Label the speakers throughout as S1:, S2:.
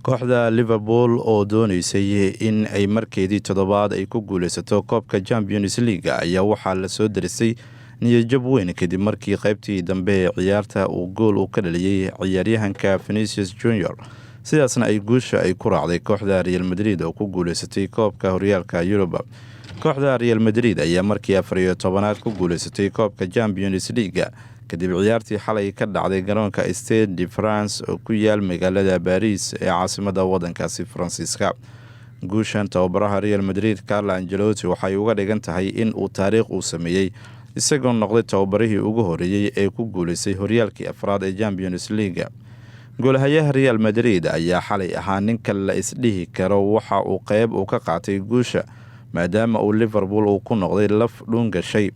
S1: kooxda Liverpool oo doonaysay in ay markeedii toddobaad ay ku guuleysato koobka Champions League ayaa waxaa la soo darisay niyad-jab weyn kadib markii qaybtii dambe ee ciyaarta uu gool u ka dhaliyay ciyaaryahanka Vinicius Junior sidaasna ay guusha ay ku raacday kooxda Real Madrid oo ku guuleysatay koobka horyaalka Yurub. kooxda Real Madrid ayaa markii 14aad ku guuleysatay koobka Champions League kadib ciyaartii xalay ka dhacday garoonka Stade de France oo ku yaal magaalada Paris ee caasimadda waddankaasi Faransiiska. guushan tababaraha Real Madrid Carlo Ancelotti waxay uga dhigan tahay in uu taariikh uu sameeyay isagoo noqday tababarihii ugu horeeyay ee ku guuleystay horyaalkii afraad ee Champions League. goolahayaha Real Madrid ayaa xalay ahaa ninka la isdhihi karo waxa uu qayb u ka qaatay guusha maadaama uu Liverpool uu ku noqday laf dhuun gashay.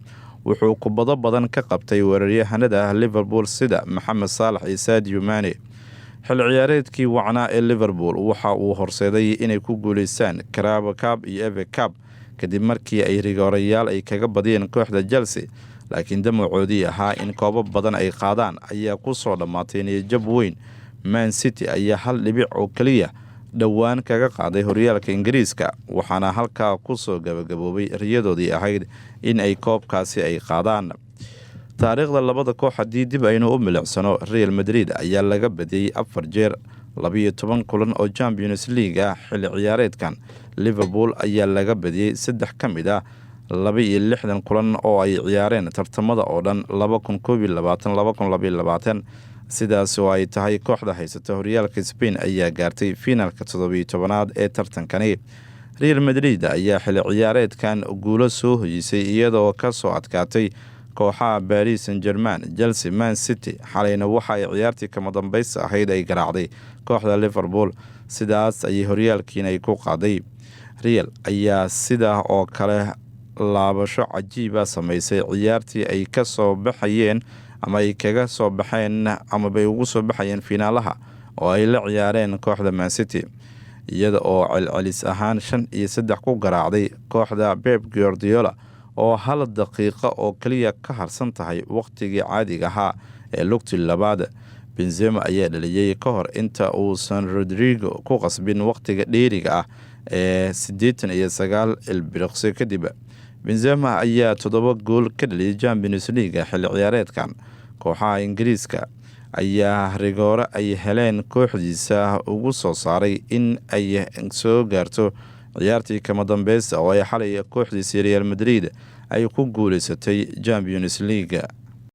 S1: wuxuu kubado badan ka qabtay weeraryahanada Liverpool sida Mohamed Salah iyo Sadio Mane. xil ciyaareedkii wacnaa ee Liverpool waxa uu horseeday inay ku guuleystaan Carabao Cup iyo FA Cup kadib markii ay rigoorayaal ay kaga badiyeen kooxda Chelsea, laakiin damacoodii ahaa in koobab badan ay qaadaan ayaa ku soo dhammaatay niyad-jab weyn. Man City ayaa 1 dhibic oo kaliya dhowaan kaga qaaday horyaalka Ingiriiska, waxaana halkaa ku soo gabagaboobay riyadoodii ahayd in ay koobkaasi ay qaadaan. taariikhda labada koox haddii dib aynu u milicsano, Real Madrid ayaa laga badiyay 4 jeer 12 kulan oo Champions League ah xilli ciyaareedkan. Liverpool ayaa laga badiyay 3 ka mid ah 62 kulan oo ay ciyaareen tartamada oo dhan 2021-2022. sidaas oo ay tahay kooxda haysata horyaalka Spain ayaa gaartay finaalka 17aad ee tartankani. Real Madrid ayaa xilli ciyaareedkan guulo soo hoyisay iyadoo ka soo adkaatay kooxaha Paris Saint-Germain, Chelsea, Man City. xalayna waxa ay ciyaartii kama dambaysta ahayd ay garaacday kooxda Liverpool, sidaas ay horyaalkiina ay ku qaaday. Real ayaa sida oo kale laabasho cajiiba samaysay ciyaartii ay ka soo baxayeen ama ay kaga soo baxeen ama bay ugu soo baxayeen finaalaha oo ay la ciyaareen kooxda Man City, iyada oo celcelis ahaan 5-3 ku garaacday kooxda Pep Guardiola oo 1 daqiiqo oo kaliya ka harsan tahay waqtigii caadiga ahaa ee lugtii labaad. Benzema ayaa dhaliyay ka hor inta uusan Rodrigo ku qasbin waqtiga dheeriga ah ee 89 ilbiriqsi kadib. Benzema ayaa 7 gool ka dhaliyay Champions League xilli ciyaareedkan. kooxaha Ingiriiska ayaa rigoore ay heleen kooxdiisa ugu soo saaray in ay soo gaarto ciyaartii kama dambaysta oo ay xalay kooxdiisa Real Madrid ay ku guuleysatay Champions League.